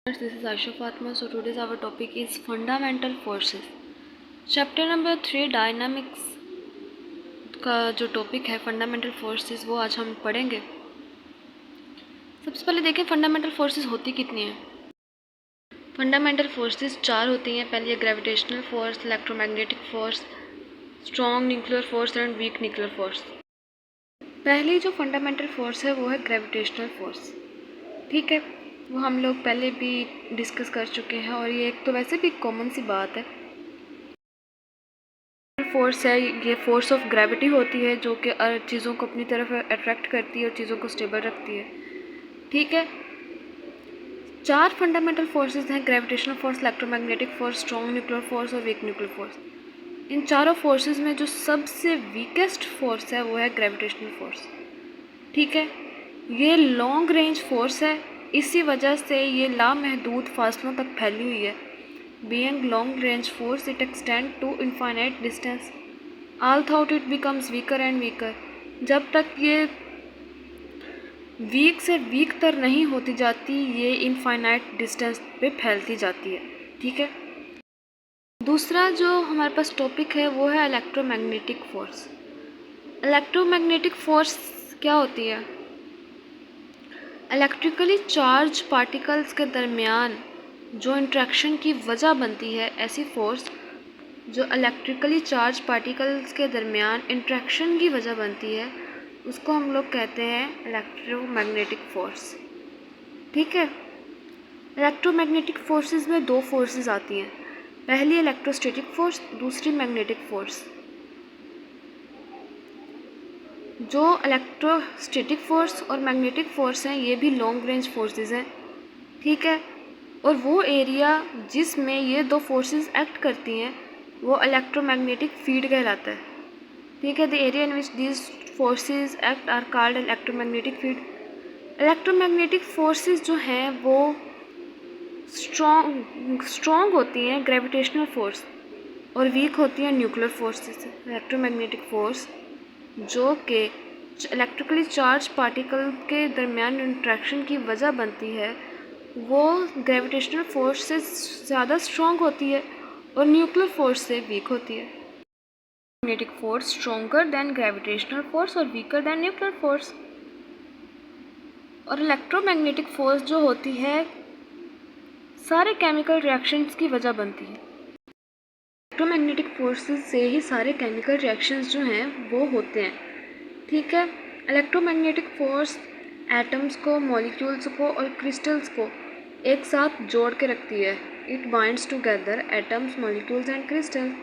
This is Aisha Fatma. So today's our topic is fundamental forces. Chapter number 3 dynamics का जो topic है fundamental forces वो आज हम पढ़ेंगे। सबसे पहले देखें फंडामेंटल फोर्सेस होती कितनी हैं। फंडामेंटल फोर्सेस 4 होती हैं। पहली है gravitational force, electromagnetic force, strong nuclear force and week nuclear force. पहली जो फंडामेंटल फोर्स है वो है ग्रेविटेशनल फोर्स। ठीक है, वो हम लोग पहले भी डिस्कस कर चुके हैं और ये एक तो वैसे भी कॉमन सी बात है। फोर्स है ये फोर्स ऑफ ग्रेविटी होती है जो कि चीज़ों को अपनी तरफ अट्रैक्ट करती है और चीज़ों को स्टेबल रखती है। ठीक है, 4 फंडामेंटल फोर्सेस हैं, gravitational force, electromagnetic force, strong nuclear force और वीक न्यूक्लियर फोर्स। इन चारों फोर्सेस में जो सबसे वीकेस्ट फोर्स है वो है ग्रेविटेशनल फोर्स। ठीक है, ये लॉन्ग रेंज फोर्स है, इसी वजह से ये लामहदूद फासलों तक फैली हुई है। Being long range force it extend to infinite distance although it becomes weaker and weaker. जब तक ये वीक से वीक तर नहीं होती जाती, ये इनफाइनाइट डिस्टेंस पे फैलती जाती है। ठीक है, दूसरा जो हमारे पास टॉपिक है वो है इलेक्ट्रोमैग्नेटिक फोर्स। इलेक्ट्रोमैग्नेटिक फोर्स क्या होती है? इलेक्ट्रिकली चार्ज पार्टिकल्स के दरमियान जो इंट्रैक्शन की वजह बनती है, ऐसी फोर्स जो इलेक्ट्रिकली चार्ज पार्टिकल्स के दरमियान इंट्रैक्शन की वजह बनती है, उसको हम लोग कहते हैं इलेक्ट्रोमैग्नेटिक फोर्स। ठीक है, इलेक्ट्रोमैग्नेटिक फोर्सेस में 2 फोर्सेस आती हैं। पहली इलेक्ट्रोस्टैटिक फोर्स, दूसरी मैग्नेटिक फोर्स। जो इलेक्ट्रोस्टैटिक फोर्स और मैग्नेटिक फोर्स हैं ये भी लॉन्ग रेंज फोर्सेस हैं। ठीक है, और वो एरिया जिसमें ये 2 फोर्सेस एक्ट करती हैं वो इलेक्ट्रोमैग्नेटिक फील्ड कहलाता है। ठीक है, the area in which these forces act are called electromagnetic field. Electromagnetic forces जो हैं वो स्ट्रॉन्ग होती हैं ग्रेविटेशनल फोर्स और वीक होती हैं न्यूक्लियर फोर्सेस। इलेक्ट्रोमैग्नेटिक फोर्स जो कि इलेक्ट्रिकली चार्ज पार्टिकल के दरमियान इंट्रैक्शन की वजह बनती है वो ग्रेविटेशनल फोर्स से ज़्यादा स्ट्रॉन्ग होती है और न्यूक्लियर फोर्स से वीक होती है। Magnetic force stronger than gravitational force और वीकर दैन न्यूक्लियर फोर्स। और इलेक्ट्रोमैग्नेटिक फोर्स जो होती है सारे केमिकल रिएक्शंस की वजह बनती है। इलेक्ट्रोमैग्नेटिक फोर्सेस से ही सारे केमिकल रिएक्शंस जो हैं वो होते हैं। ठीक है, इलेक्ट्रोमैग्नेटिक फोर्स एटम्स को, मॉलिक्यूल्स को और क्रिस्टल्स को एक साथ जोड़ के रखती है। It binds together atoms, molecules and crystal.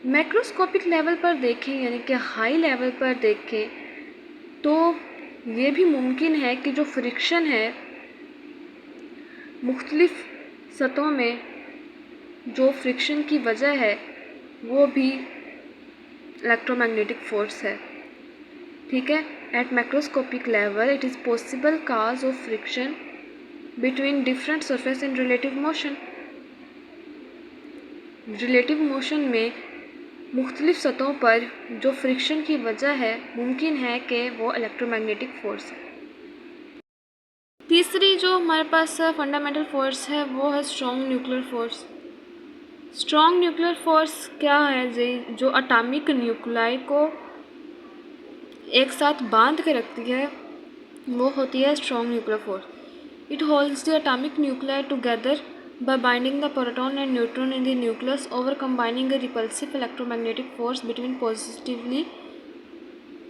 Macroscopic level पर देखें यानी कि हाई लेवल पर देखें तो ये भी मुमकिन है कि जो फ्रिक्शन है मुख्तलिफ सतहों में, जो फ्रिक्शन की वजह है वो भी इलेक्ट्रोमैग्नेटिक फोर्स है। ठीक है, at macroscopic level it is possible cause of friction between different surface in relative motion. Relative motion में मुख्तलिफ सतहों पर जो फ्रिक्शन की वजह है मुमकिन है कि वो इलेक्ट्रोमैग्नेटिक फोर्स है। तीसरी जो हमारे पास फंडामेंटल फोर्स है वो है strong nuclear force. Strong nuclear force क्या है जी? जो एटॉमिक न्यूक्लाई को एक साथ बांध के रखती है वो होती है strong nuclear force. It holds the atomic nuclei together by binding the proton and neutron in the nucleus over combining a repulsive electromagnetic force between positively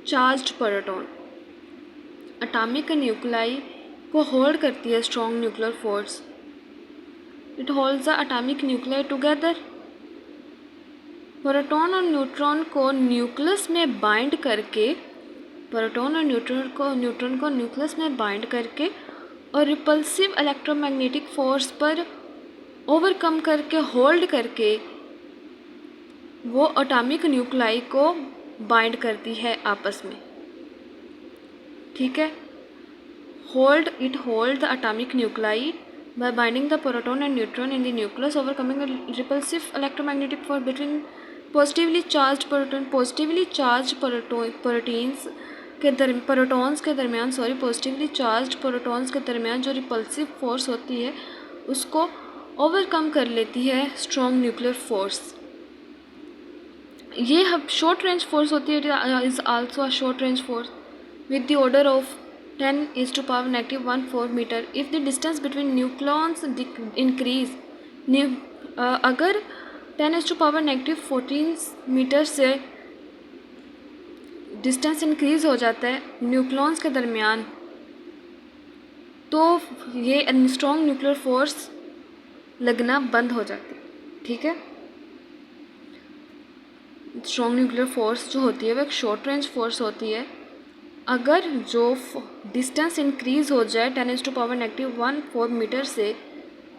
charged proton। Atomic nuclei को होल्ड करती है strong nuclear force. It holds the atomic nuclei together. Proton और neutron को nucleus में bind करके, proton और neutron को nucleus में बाइंड करके और रिपल्सिव इलेक्ट्रोमैग्नेटिक फोर्स पर ओवरकम करके, होल्ड करके वो एटॉमिक न्यूक्लाई को बाइंड करती है आपस में। ठीक है, it hold the atomic nuclei by binding the proton and neutron in the nucleus, overcoming a repulsive electromagnetic force between positively charged proteins protons के दरमियान पॉजिटिवली चार्ज प्रोटॉन्स के दरमियान जो रिपल्सिव फोर्स होती है उसको ओवरकम कर लेती है स्ट्रॉन्ग न्यूक्लियर फोर्स। ये शॉर्ट रेंज फोर्स होती है, is also a short range force with the order of 10⁻⁴ metre if the distance between nucleons increase. अगर 10⁻⁴ मीटर से डिस्टेंस इंक्रीज हो जाता है न्यूक्लॉन्स के दरमियान तो ये स्ट्रॉन्ग न्यूक्लियर फोर्स लगना बंद हो जाती है। ठीक है, स्ट्रॉन्ग न्यूक्लियर फोर्स जो होती है वो एक शॉर्ट रेंज फोर्स होती है। अगर जो डिस्टेंस इंक्रीज हो जाए 10⁻⁴ मीटर से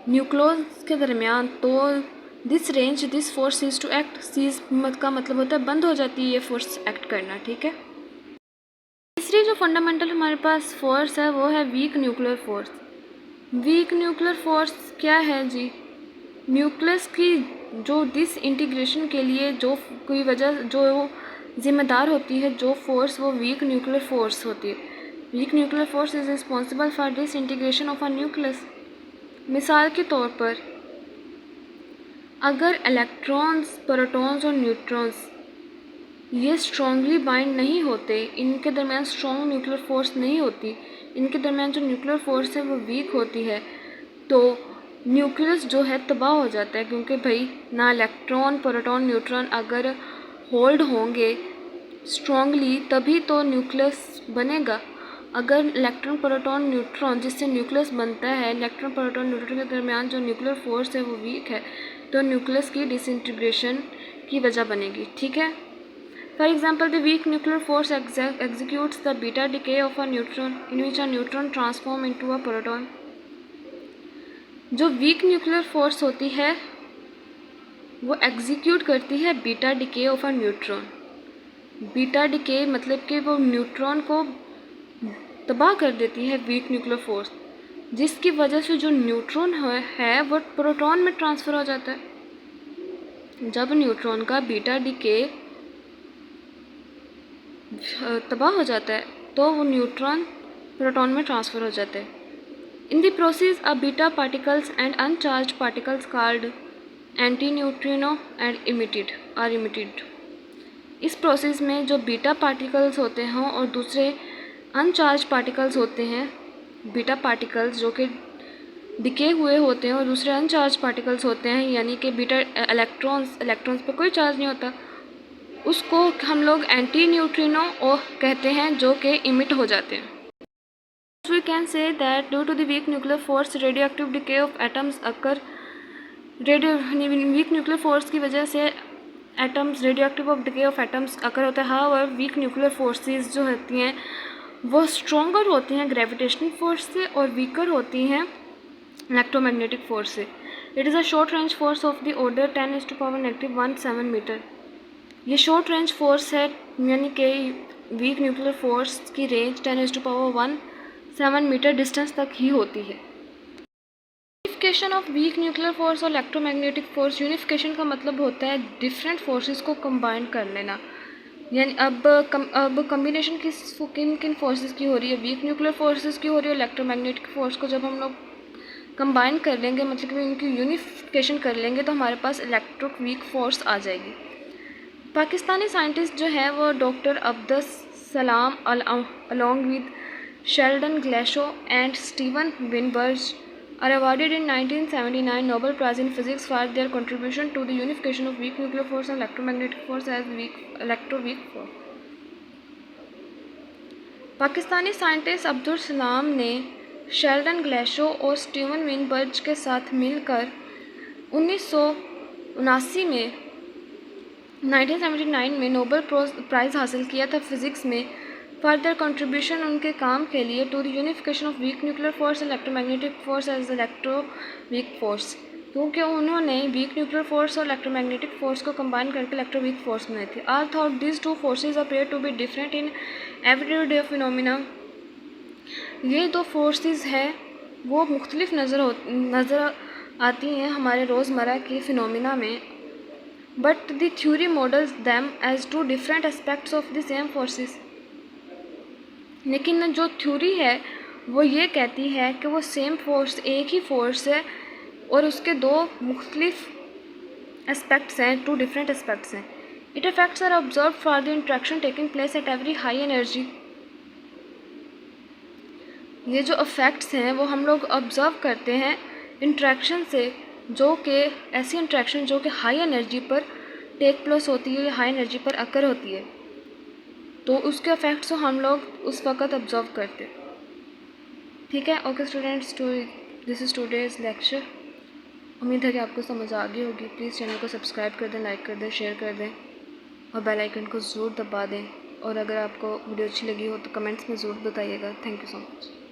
न्यूक्लॉन्स के दरमियान तो this force cease to act. Cease का मतलब होता है बंद हो जाती है ये फोर्स एक्ट करना। ठीक है, तीसरी जो फंडामेंटल हमारे पास फोर्स है वो है week nuclear force. Week nuclear force क्या है जी? न्यूक्लियस की जो डिसइंटीग्रेशन के लिए जो कोई वजह जो जिम्मेदार होती है जो फोर्स, वो वीक न्यूक्लियर फोर्स होती है। Week nuclear force is responsible for disintegration of a nucleus. मिसाल के तौर पर अगर इलेक्ट्रॉन्स, प्रोटॉन्स और न्यूट्रॉन्स ये स्ट्रॉन्गली बाइंड नहीं होते, इनके दरमियान स्ट्रॉन्ग न्यूक्लियर फोर्स नहीं होती, इनके दरमियान जो न्यूक्लियर फोर्स है वो वीक होती है, तो न्यूक्लियस जो है तबाह हो जाता है। क्योंकि भाई ना इलेक्ट्रॉन, प्रोटॉन, न्यूट्रॉन अगर होल्ड होंगे स्ट्रॉन्गली तभी तो न्यूक्लियस बनेगा। अगर इलेक्ट्रॉन, प्रोटॉन, न्यूट्रॉन जिससे न्यूक्लियस बनता है, इलेक्ट्रॉन, प्रोटॉन, न्यूट्रॉन के दरमियान जो न्यूक्लियर फोर्स है वो वीक है तो न्यूक्लियस की डिसइंटीग्रेशन की वजह बनेगी। ठीक है, for example the week nuclear force executes the beta decay of a neutron in which a neutron transform into a proton. जो वीक न्यूक्लियर फोर्स होती है वो एग्जीक्यूट करती है beta decay of a neutron. Beta decay मतलब कि वो neutron को तबाह कर देती है वीक न्यूक्लियर फोर्स, जिसकी वजह से जो न्यूट्रॉन है वो प्रोटॉन में ट्रांसफ़र हो जाता है। जब न्यूट्रॉन का बीटा डिके तबाह हो जाता है तो वो न्यूट्रॉन प्रोटॉन में ट्रांसफ़र हो जाता है। In the process a beta particles and अनचार्ज particles called anti neutrino and emitted. इस प्रोसेस में जो बीटा पार्टिकल्स होते हैं और दूसरे अनचार्ज पार्टिकल्स होते हैं, बीटा पार्टिकल्स जो कि डिके हुए होते हैं और दूसरे अनचार्ज पार्टिकल्स होते हैं, यानी कि बीटा इलेक्ट्रॉन्स पे कोई चार्ज नहीं होता, उसको हम लोग एंटी न्यूट्रिनो और कहते हैं जो कि इमिट हो जाते हैं। We can say that due to the weak nuclear force radioactive decay of atoms occur। Weak nuclear force की वजह से atoms radioactive of decay of atoms occur होता है। हाउएवर वीक न्यूक्लियर फोर्सेस जो होती हैं वो स्ट्रॉन्गर होती हैं ग्रेविटेशनल फोर्स से और वीकर होती हैं इलेक्ट्रोमैग्नेटिक फोर्स से। It is a short range force of the order 10⁻⁻⁴ metre. ये शॉर्ट रेंज फोर्स है, यानी कि वीक न्यूक्लियर फोर्स की रेंज 10⁻⁻⁷ मीटर डिस्टेंस तक ही होती है। Unification of weak nuclear force और इलेक्ट्रोमैग्नेटिक फोर्स। यूनिफिकेशन का मतलब होता है डिफरेंट फोर्सेस को कंबाइन कर लेना, यानी अब कम्बिनेशन किन फोर्सेस की हो रही है? वीक न्यूक्लियर फोर्सेस की हो रही है। इलेक्ट्रोमैग्नेटिक फोर्स को जब हम लोग कंबाइन कर लेंगे, मतलब कि उनकी यूनिफिकेशन कर लेंगे, तो हमारे पास इलेक्ट्रिक वीक फोर्स आ जाएगी। पाकिस्तानी साइंटिस्ट जो है वो doctor Abdus Salam along with Sheldon Glashow and Steven Weinberg are awarded in 1979 Nobel Prize in Physics for their contribution to the unification of weak nuclear force and electromagnetic force as electroweak force। Pakistani scientist Abdul Salam ने Sheldon ग्लेशो और Steven Weinberg के साथ मिलकर 1979 में 1979 में Nobel prize हासिल किया था फिज़िक्स में फॉर देयर कंट्रीब्यूशन, उनके काम के लिए, to the unification of weak nuclear force electromagnetic force as electroweak force. क्योंकि उन्होंने वीक न्यूक्लियर फोर्स और इलेक्ट्रोमैग्नेटिक फोर्स को कंबाइन करके इलेक्ट्रोवीक फोर्स बनाई थी। Although this two forces appear to be different in everyday phenomena. ये दो forces है वो मुख्तलिफ नज़र आती हैं हमारे रोज़मर्रा की फिनोमिना में, but the theory models them as two different aspects of the same forces. लेकिन जो थ्योरी है वो ये कहती है कि वो सेम फोर्स, एक ही फोर्स है और उसके दो मुख्तलिफ एस्पेक्ट्स हैं, टू डिफरेंट एस्पेक्ट्स हैं. It effects are observe for the interaction taking place at every high energy. ये जो इफ़ेक्ट्स हैं वो हम लोग ऑब्ज़र्व करते हैं इंट्रैक्शन से, जो कि ऐसी इंट्रैक्शन जो कि हाई एनर्जी पर टेक प्लेस होती है या हाई एनर्जी पर अकर होती है, तो उसके इफ़ेक्ट्स को हम लोग उस वक़्त ऑब्ज़र्व करते हैं. ठीक है. Okay students, this is today's lecture. उम्मीद है कि आपको समझ आ गई होगी. प्लीज़ चैनल को सब्सक्राइब कर दें, लाइक कर दें, शेयर कर दें और बेल आइकन को ज़रूर दबा दें. और अगर आपको वीडियो अच्छी लगी हो तो कमेंट्स में ज़रूर बताइएगा. Thank you so much.